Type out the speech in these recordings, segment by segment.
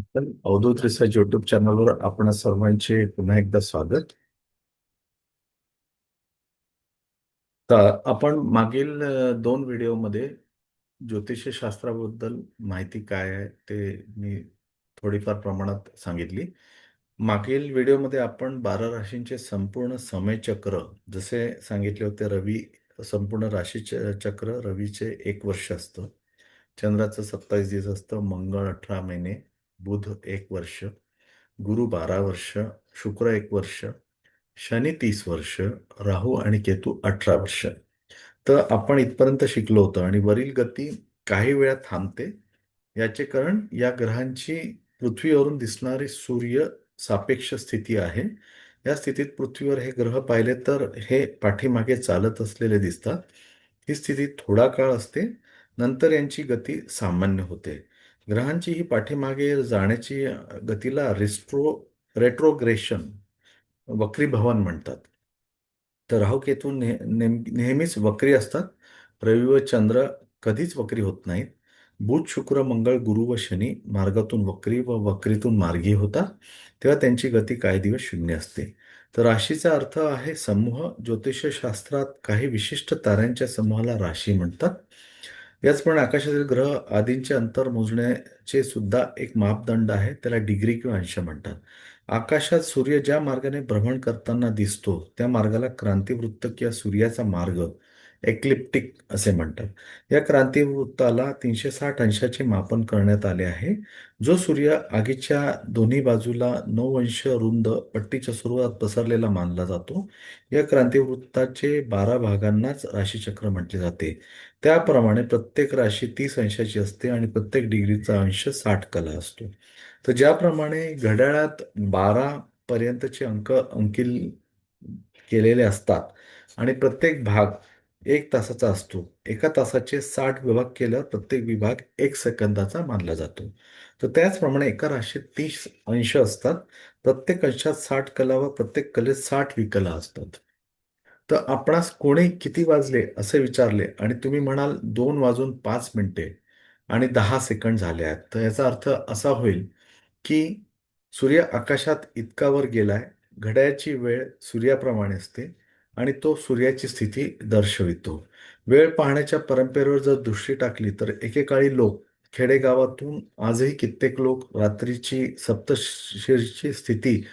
तर Avadhoot research YouTube चॅनलवर आपण सर्वांचे पुन्हा एकदा स्वागत. तर आपण मागील दोन व्हिडिओमध्ये ज्योतिष शास्त्राबद्दल माहिती काय आहे ते मी थोडीफार प्रमाणात सांगितली. मागील व्हिडिओमध्ये आपण 12 राशींचे संपूर्ण समयचक्र जसे सांगितले होते. संपूर्ण चक्र रवीचे 1 वर्ष असतं. चंद्राचं 27 दिवस असतं. मंगळ 18 महिने, बुध 1 वर्ष, गुरु 12 वर्ष, शुक्र 1 वर्ष, शनी 30 वर्ष, राहू आणि केतू 18 वर्ष. तर आपण इथपर्यंत शिकलो होतो आणि वरील गती काही वेळा थांबते. याचे कारण या ग्रहांची पृथ्वीवरून दिसणारी सूर्य सापेक्ष स्थिती आहे. या स्थितीत पृथ्वीवर हे ग्रह पाहिले तर हे पाठीमागे चालत असलेले दिसतात. ही स्थिती थोडा काळ असते, नंतर यांची गती सामान्य होते. ग्रहांची ही पाठीमागे जाण्याची गतीला रेट्रोग्रेशन, वक्रीभवन म्हणतात. तर राहू केतू नेहमीच वक्री असतात. रवी व चंद्र कधीच वक्री होत नाहीत. बुध, शुक्र, मंगळ, गुरु व शनी मार्गातून वक्री व वक्रीतून मार्गी होतात, तेव्हा त्यांची गती काही दिवस शून्य असते. तर राशीचा अर्थ आहे समूह. ज्योतिषशास्त्रात काही विशिष्ट ताऱ्यांच्या समूहाला राशी म्हणतात. याचप्रमाणे आकाशातील ग्रह आदींचे अंतर मोजण्याचे सुद्धा एक मापदंड आहे, त्याला डिग्री किंवा अंश म्हणतात. आकाशात सूर्य ज्या मार्गाने भ्रमण करताना दिसतो त्या मार्गाला क्रांतिवृत्त किंवा सूर्याचा मार्ग, एक्लिप्टिक असे म्हणतात. या क्रांतिवृत्ताला 360 अंशाचे मापन करण्यात आले आहे. जो सूर्य आगीच्या दोन्ही बाजूला 9 अंश रुंद पट्टीच्या स्वरूपात पसरलेला मानला जातो. या क्रांतिवृत्ताचे 12 भागांनाच राशीचक्र म्हटले जाते. त्याप्रमाणे प्रत्येक राशी 30 अंशाची असते आणि प्रत्येक डिग्रीचा अंश 60 कला असतो. तर ज्याप्रमाणे घड्याळात 12 पर्यंतचे अंक अंकिल केलेले असतात आणि प्रत्येक भाग 1 तासाचा असतो. एका तासाचे 60 विभाग केल्यावर प्रत्येक विभाग 1 सेकंदाचा मानला जातो. तर त्याचप्रमाणे एका राशीत 30 अंश असतात. प्रत्येक अंशात 60 कला व प्रत्येक कलेत 60 विकला असतात. तर आपणास कोणी किती वाजले असे विचारले आणि तुम्ही म्हणाल 2 वाजून 5 मिनिटे आणि 10 सेकंड झाले आहेत, तर याचा अर्थ असा होईल की सूर्य आकाशात इतका वर गेलाय. घड्याळाची वेळ सूर्याप्रमाणे असते आणि तो सूर्याची स्थिती दर्शवितो. वेळ पाहण्याच्या परंपरेवर जर दृष्टी टाकली तर एकेकाळी लोक खेडेगावातून आजही कित्येक लोक रात्रीची सप्तशीरची स्थिती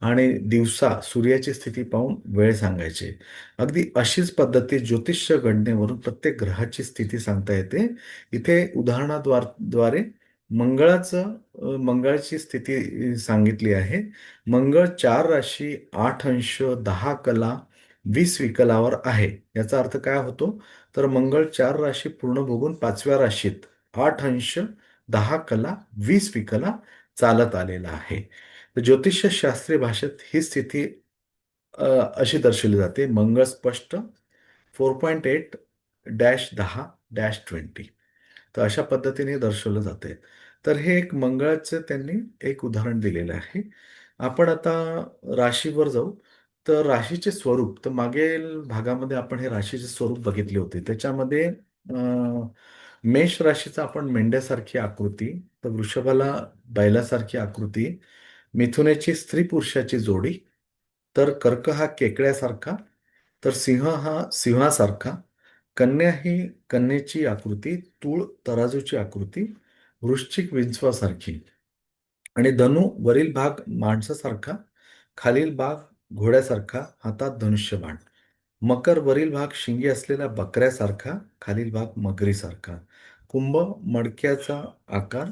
आणि दिवसा सूर्याची स्थिती पाहून वेळ सांगायचे. अगदी अशीच पद्धती ज्योतिष्य गणनेवरून प्रत्येक ग्रहाची स्थिती सांगता येते. इथे उदाहरणाद्वारे मंगळाची स्थिती सांगितली आहे. मंगळ 4 राशी 8 अंश 10 कला 20 विकलावर आहे. याचा अर्थ काय होतो, तर मंगळ 4 राशी पूर्ण भोगून 5व्या राशीत 8 अंश 10 कला 20 विकला चालत आलेला आहे. तर ज्योतिषशास्त्रीय भाषेत ही स्थिती अशी दर्शवली जाते. मंगळ स्पष्ट 4.8-10-20. तर अशा पद्धतीने दर्शवलं जाते. तर हे एक मंगळाचं त्यांनी एक उदाहरण दिलेलं आहे. आपण आता राशीवर जाऊ. तर राशीचे स्वरूप, तर मागील भागामध्ये आपण हे राशीचे स्वरूप बघितले होते. त्याच्यामध्ये मेष राशीचा आपण मेंढ्यासारखी आकृती, तर वृषभाला बैलासारखी आकृती, मिथुनेची स्त्री पुरुषाची जोडी, तर कर्क हा केकड्यासारखा, तर सिंह हा सिंहासारखा, कन्या ही कन्येची आकृती, तूळ तराजूची आकृती, वृश्चिक विंचवासारखी आणि धनु वरील भाग माणसासारखा, खालील भाग घोड्यासारखा, हातात धनुष्यबाण. मकर वरील भाग शिंगे असलेल्या बकऱ्यासारखा, खालील भाग मगरीसारखा. कुंभ मडक्याचा आकार.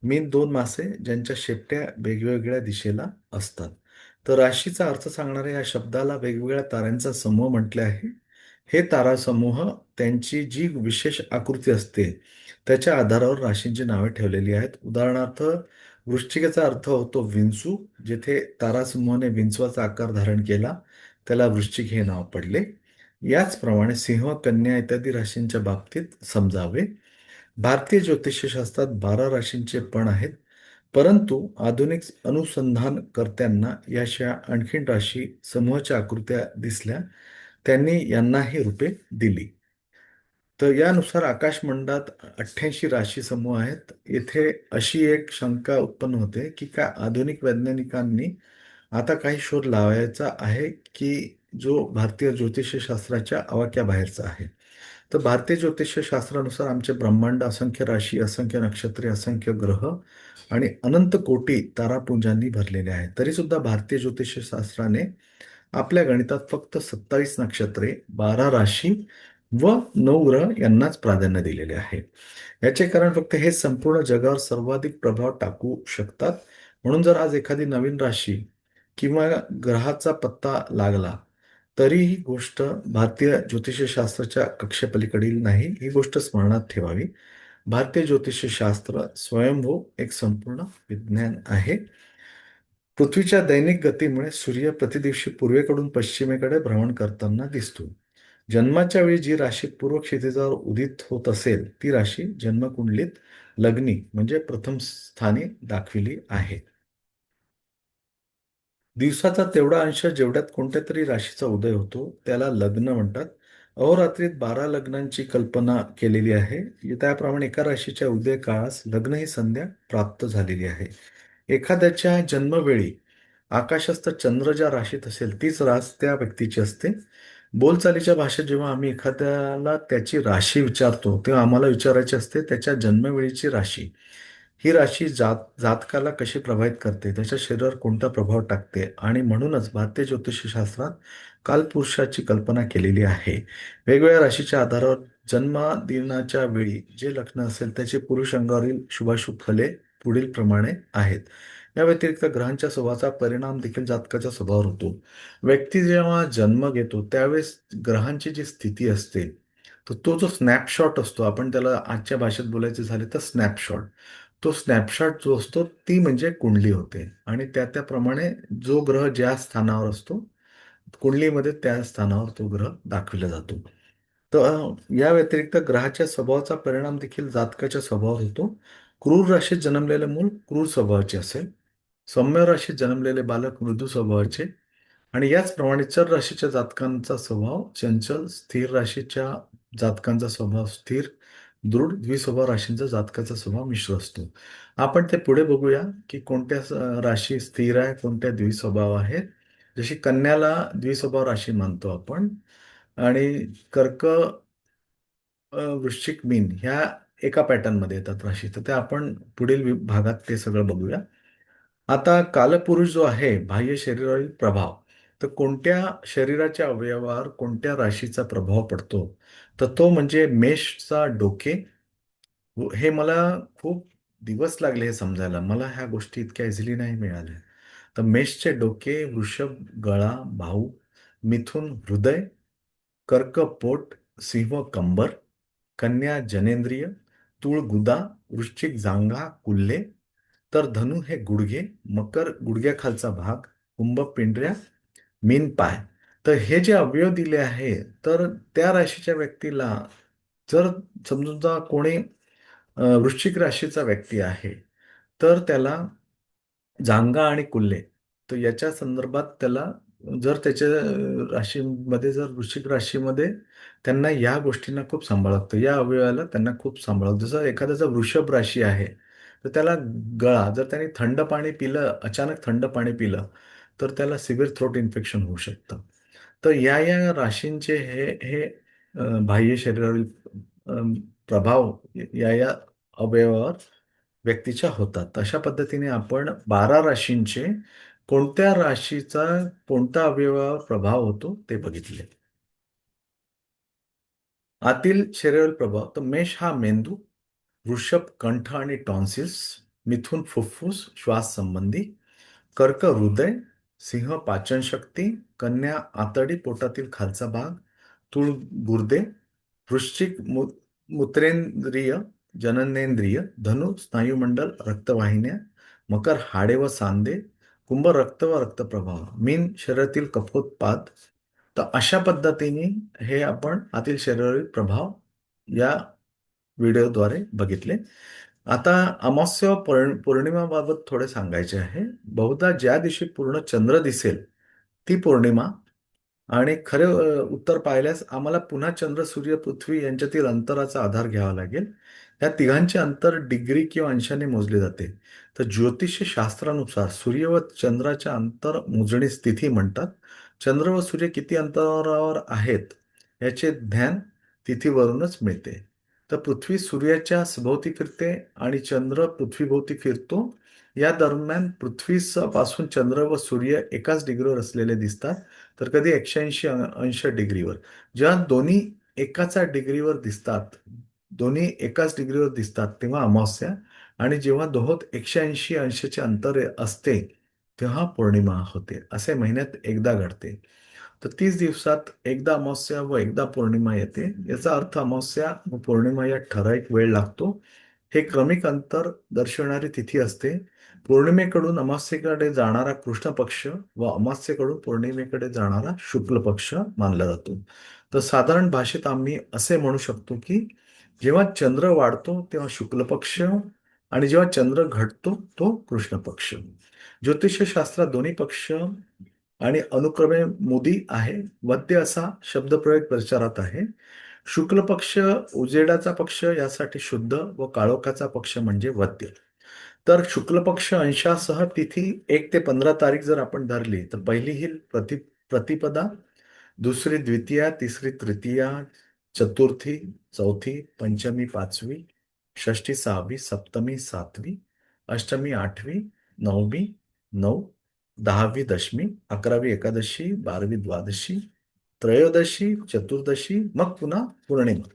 मीन 2 मासे ज्यांच्या शेपट्या वेगवेगळ्या दिशेला असतात. तर राशीचा अर्थ सांगणाऱ्या या शब्दाला वेगवेगळ्या ताऱ्यांचा समूह म्हटले आहे. हे तारासमूह त्यांची जी विशेष आकृती असते त्याच्या आधारावर राशींची नावे ठेवलेली आहेत. उदाहरणार्थ वृश्चिकेचा अर्थ होतो विंचू. जिथे तारासमूहाने विंचवाचा आकार धारण केला त्याला वृश्चिक हे नाव पडले. याचप्रमाणे सिंह, कन्या इत्यादी राशींच्या बाबतीत समजावे. भारतीय ज्योतिषशास्त्रात 12 राशींचे पण आहेत, परंतु आधुनिक अनुसंधानकर्त्यांना याशिवाय आणखीन राशी समूहाच्या आकृत्या दिसल्या, त्यांनी यांना ही रूपे दिली. तर यानुसार आकाशमंडळात 88 राशी समूह आहेत. येथे अशी एक शंका उत्पन्न होते की काय आधुनिक वैज्ञानिकांनी आता काही शोध लावायचा आहे की जो भारतीय ज्योतिषशास्त्राच्या आवाक्याबाहेरचा आहे. तर भारतीय ज्योतिषशास्त्रानुसार आमचे ब्रह्मांड असंख्य राशी, असंख्य नक्षत्रे, असंख्य ग्रह आणि अनंत कोटी तारापुंजांनी भरलेले आहे. तरी सुद्धा भारतीय ज्योतिषशास्त्राने आपल्या गणितात फक्त 27 नक्षत्रे, 12 राशी व 9 ग्रह यांनाच प्राधान्य दिलेले आहे. याचे कारण फक्त हे संपूर्ण जगावर सर्वाधिक प्रभाव टाकू शकतात. म्हणून जर आज एखादी नवीन राशी किंवा ग्रहाचा पत्ता लागला तरी ही गोष्ट भारतीय ज्योतिषशास्त्राच्या कक्षेपलीकडील नाही, ही गोष्ट स्मरणात ठेवावी. भारतीय ज्योतिषशास्त्र स्वयंभू एक संपूर्ण विज्ञान आहे. पृथ्वीच्या दैनिक गतीमुळे सूर्य प्रतिदिवशी पूर्वेकडून पश्चिमेकडे भ्रमण करताना दिसतो. जन्माच्या वेळी जी राशी पूर्व क्षितिजावर उदित होत असेल ती राशी जन्मकुंडलीत लग्नी म्हणजे प्रथम स्थानी दाखविली आहे. दिवसाचा तेवढा अंश जेवढ्यात कोणत्या तरी राशीचा उदय होतो त्याला लग्न म्हणतात. अहोरात्रीत 12 लग्नांची कल्पना केलेली आहे. त्याप्रमाणे एका राशीच्या उदय काळास लग्न ही संध्या प्राप्त झालेली आहे. एखाद्याच्या जन्मवेळी आकाशस्थ चंद्र ज्या राशीत असेल तीच रास त्या व्यक्तीची असते. बोलचालीच्या भाषेत जेव्हा आम्ही एखाद्याला त्याची राशी विचारतो तेव्हा आम्हाला विचारायची असते त्याच्या जन्मवेळीची राशी. ही राशी जातकाला कशी प्रभावित करते, त्याच्या शरीरावर कोणता प्रभाव टाकते आणि म्हणूनच भारतीय ज्योतिषशास्त्रात कालपुरुषाची कल्पना केलेली आहे. वेगवेगळ्या राशीच्या आधारावर जन्मदिनाच्या वेळी जे लग्न असेल त्याचे पुरुष अंगावरील शुभाशुभ फले पुढील प्रमाणे आहेत. या व्यतिरिक्त ग्रहांच्या स्वभावाचा परिणाम देखील जातकाच्या स्वभावावर होतो. व्यक्ती जेव्हा जन्म घेतो त्यावेळेस ग्रहांची जी स्थिती असते तर तो जो स्नॅपशॉट असतो, आपण त्याला आजच्या भाषेत बोलायचे झाले तर स्नॅपशॉट, तो स्नॅपशॉट जो असतो ती म्हणजे कुंडली होते आणि त्याप्रमाणे जो ग्रह ज्या स्थानावर असतो कुंडलीमध्ये त्या स्थानावर तो ग्रह दाखविला जातो. तर या व्यतिरिक्त ग्रहाच्या स्वभावाचा परिणाम देखील जातकाच्या स्वभावावर होतो. क्रूर राशीत जन्मलेले मूल क्रूर स्वभावाचे असेल, सौम्य राशीत जन्मलेले बालक मृदू स्वभावाचे आणि याचप्रमाणे चर राशीच्या जातकांचा स्वभाव चंचल, स्थिर राशीच्या जातकांचा स्वभाव स्थिर, दृढ, द्विस्वभाव राशींचा जातकाचा स्वभाव मिश्र असतो. आपण ते पुढे बघूया की कोणत्या राशी स्थिर आहे, कोणत्या द्विस्वभाव आहेत. जशी कन्याला द्विस्वभाव राशी मानतो आपण आणि कर्क, वृश्चिक, मीन ह्या एका पॅटर्न मध्ये येतात राशी. तर ते आपण पुढील भागात ते सगळं बघूया. आता कालपुरुष जो आहे बाह्य शरीरावरील प्रभाव, तर कोणत्या शरीराच्या अवयवावर कोणत्या राशीचा प्रभाव पडतो, तर तो म्हणजे मेषचा डोके. हे मला खूप दिवस लागले हे समजायला, मला ह्या गोष्टी इतक्या इझिली नाही मिळाल्या. तर मेषचे डोके, वृषभ गळा भाऊ, मिथुन हृदय, कर्क पोट, सिंह कंबर, कन्या जनेंद्रिय, तूळ गुदा, वृश्चिक जांघा कुल्हे, तर धनु हे गुडघे, मकर गुडघ्याखालचा भाग, कुंभ पिंढऱ्या, मीन पाय. तर हे जे अवयव दिले आहे तर त्या राशीच्या व्यक्तीला जर समजा कोणी वृश्चिक राशीचा व्यक्ती आहे तर त्याला जांगा आणि कुल्ले, तर याच्या संदर्भात त्याला जर त्याच्या राशीमध्ये जर वृश्चिक राशीमध्ये त्यांना या गोष्टींना खूप सांभाळावं लागतं, या अवयवाला त्यांना खूप सांभाळावं. जसं एखाद्याचा वृषभ राशी आहे तर त्याला गळा, जर त्याने थंड पाणी पिलं, अचानक थंड पाणी पिलं तर त्याला सिव्हिअर थ्रोट इन्फेक्शन होऊ शकतं. तर या राशींचे हे बाह्य शरीरावरील प्रभाव या अवयवावर व्यक्तीच्या होतात. अशा पद्धतीने आपण 12 राशींचे कोणत्या राशीचा कोणत्या अवयवावर प्रभाव होतो ते बघितले. आतील शरीरावर प्रभाव, तर मेष हा मेंदू, वृषभ कंठ आणि टॉन्सिल्स, मिथुन फुफ्फुस श्वास संबंधी, कर्क हृदय, सिंह पाचन शक्ती, कन्या आतडी पोटातील खालचा भाग, तूळ गुर्दे, वृश्चिक मूत्रेंद्रिय जननेंद्रिय, धनु स्नायुमंडल रक्तवाहिन्या, मकर हाडे व सांधे, कुंभ रक्त व रक्तप्रवाह, मीन शरीरातील कफोत्पाद. तर अशा पद्धतीने हे आपण आतील शरीरावरील प्रभाव या व्हिडिओद्वारे बघितले. आता अमावस्या व पौर्णिमाबाबत थोडे सांगायचे आहे. बहुधा ज्या दिवशी पूर्ण चंद्र दिसेल ती पौर्णिमा आणि खरे उत्तर पाहिल्यास आम्हाला पुन्हा चंद्र, सूर्य, पृथ्वी यांच्यातील अंतराचा आधार घ्यावा लागेल. या तिघांचे अंतर डिग्री किंवा अंशाने मोजले जाते. तर ज्योतिष शास्त्रानुसार सूर्य व चंद्राच्या अंतर मोजणीस तिथी म्हणतात. चंद्र व सूर्य किती अंतरावर आहेत याचे ध्यान तिथीवरूनच मिळते. तर पृथ्वी सूर्याच्या सभोवती फिरते आणि चंद्र पृथ्वीभोवती फिरतो. या दरम्यान पृथ्वीपासून चंद्र व सूर्य एकाच डिग्रीवर असलेले दिसतात. तर कधी 180 अंश डिग्रीवर. जेव्हा दोन्ही एकाच डिग्रीवर दिसतात तेव्हा अमावस्या, आणि जेव्हा दोहोत 180 अंशाचे अंतर असते तेव्हा पौर्णिमा होते. असे महिन्यात एकदा घडते. तर 30 दिवसात एकदा अमावस्या व एकदा पौर्णिमा येते. याचा अर्थ अमावस्या व पौर्णिमा या ठराविक वेळ लागतो. हे क्रमिक अंतर दर्शवणारी तिथी असते. पौर्णिमेकडून अमावस्येकडे जाणारा कृष्ण पक्ष व अमावस्येकडून पौर्णिमेकडे जाणारा शुक्ल पक्ष मानला जातो. तर साधारण भाषेत आम्ही असे म्हणू शकतो की जेव्हा चंद्र वाढतो तेव्हा शुक्ल पक्ष, आणि जेव्हा चंद्र घटतो तो कृष्ण पक्ष. ज्योतिषशास्त्रात दोन्ही पक्ष आणि अनुक्रमे मुदी आहे. वद्य असा शब्दप्रयोग प्रचारात आहे. शुक्ल पक्ष उजेडाचा पक्ष, यासाठी शुद्ध, व काळोखाचा पक्ष म्हणजे वद्य. तर शुक्ल पक्ष अंशासह तिथी 1 ते 15 तारीख जर आपण धरली तर पहिली ही प्रतिपदा, दुसरी द्वितीया, तिसरी तृतीया, चतुर्थी चौथी, पंचमी पाचवी, षष्ठी सहावी, सप्तमी सातवी, अष्टमी आठवी, नवमी नऊ, दहावी दशमी, अकरावी एकादशी, बारावी द्वादशी, त्रयोदशी चतुर्दशी, मग पुन्हा पौर्णिमा.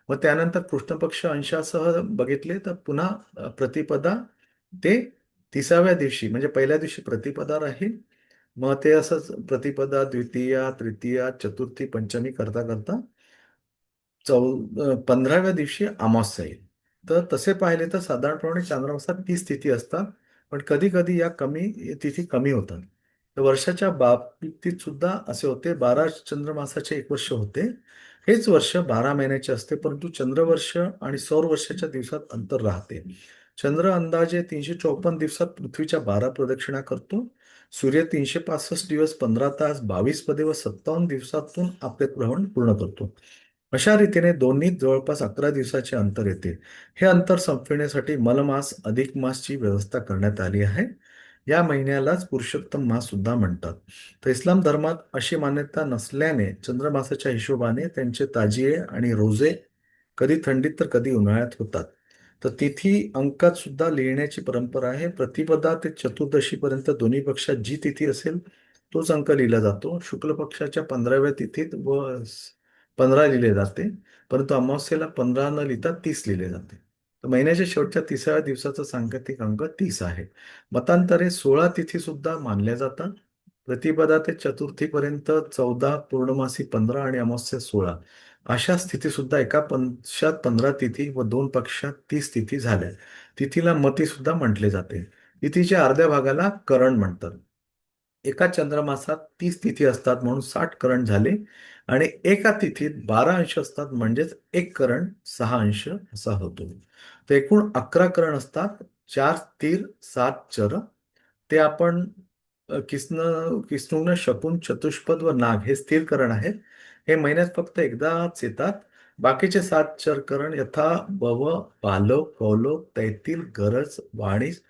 मग त्यानंतर कृष्ण पक्ष अंशासह बघितले तर पुन्हा प्रतिपदा ते 30व्या दिवशी, म्हणजे पहिल्या दिवशी प्रतिपदा राहील. मग ते असंच प्रतिपदा, द्वितीया, तृतीया, चतुर्थी, पंचमी करता करता 15व्या दिवशी अमावास्या येईल. तर तसे पाहिले तर साधारणपणे चांद्रमासात 30 तिथी असतात. पण कधी कधी या तिथी कमी होतात. तर वर्षाच्या बाबतीत सुद्धा असे होते. 12 चंद्रमासाचे एक वर्ष होते. हेच वर्ष 12 महिन्याचे असते, परंतु चंद्रवर्ष आणि सौर वर्षाच्या दिवसात अंतर राहते. चंद्र अंदाजे 354 दिवसात पृथ्वीच्या 12 प्रदक्षिणा करतो. सूर्य 365 दिवस 15 तास 22 पदे व 57 दिवसातून आपले भ्रमण पूर्ण करतो. अशा रीतीने दोन्ही जवळपास 11 दिवसाचे अंतर येते. हे अंतर संपविण्यासाठी मलमास अधिक मासची व्यवस्था करण्यात आली आहे. या महिन्यालाच पुरुषोत्तम मास सुद्धा म्हणतात. तर इस्लाम धर्मात अशी मान्यता नसल्याने चंद्रमासाच्या हिशोबाने त्यांचे ताजिये आणि रोजे कधी थंडीत तर कधी उन्हाळ्यात होतात. तर तिथी अंकात सुद्धा लिहिण्याची परंपरा आहे. प्रतिपदा ते चतुर्दशी पर्यंत दोन्ही पक्षात जी तिथी असेल तोच अंक लिहिला जातो. शुक्ल पक्षाच्या 15व्या तिथीत 15 लिहिले जाते, परंतु अमावस्येला 15 न लिहिता 30 लिहिले जाते. तर महिन्याच्या शेवटच्या 30व्या दिवसाचा सांकेतिक अंक 30 आहे. मतांतरे 16 तिथी सुद्धा मानल्या जातात. प्रतिपदा ते चतुर्थीपर्यंत 14, पौर्णमासी 15 आणि अमावस्या 16. अशा स्थिती सुद्धा एका पक्षात 15 तिथी व 2 पक्षात 30 तिथी झाल्या. तिथीला मती सुद्धा म्हटले जाते. तिथीच्या अर्ध्या भागाला करण म्हणतात. एका चंद्रमासात 30 तिथी असतात म्हणून 60 करण झाले, आणि एका तिथीत 12 अंश असतात म्हणजेच एक करण 6 अंश असा होतो. तर एकूण 11 करण असतात. 4 तीर 7 चर. ते आपण किसणून शकून, चतुष्पद व नाग हे स्थिर करण आहेत. हे महिन्यात फक्त एकदाच येतात. बाकीचे 7 चरकरण यथा बव, पालव, कौलव, तैतील, गरज, वाणीस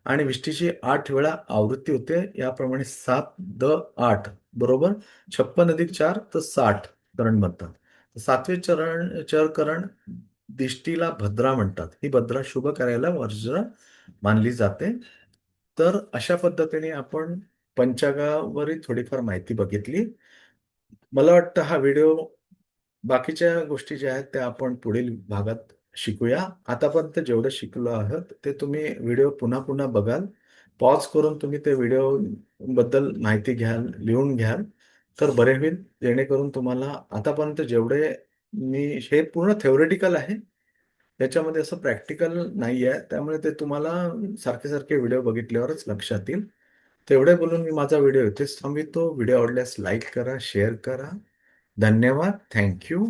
आणि विष्टीची 8 वेळा आवृत्ती होते. याप्रमाणे 7 द 8 बरोबर 56 + 4 तर 60 करण बनतात. 7वे चरकरण दिष्टीला भद्रा म्हणतात. ही भद्रा शुभ कार्याला वर्ज्य मानली जाते. तर अशा पद्धतीने आपण पंचांगावरील थोडीफार माहिती बघितली. मला वाटतं हा व्हिडिओ, बाकीच्या गोष्टी ज्या आहेत त्या आपण पुढील भागात शिकूया. आतापर्यंत जेवढं शिकलो आहोत ते तुम्ही व्हिडिओ पुन्हा पुन्हा बघाल. पॉज करून तुम्ही ते व्हिडिओ बद्दल माहिती घ्याल, लिहून घ्याल, तर बरे होईल. जेणेकरून तुम्हाला आतापर्यंत जेवढे मी, हे पूर्ण थेओरेटिकल आहे, त्याच्यामध्ये असं प्रॅक्टिकल नाही आहे. त्यामुळे ते तुम्हाला सारखे सारखे व्हिडिओ बघितल्यावरच लक्षात येईल. तेवढे बोलून मी माझा व्हिडिओ इथेच थांबवितो. व्हिडिओ आवडल्यास लाईक करा, शेअर करा. धन्यवाद. थँक्यू.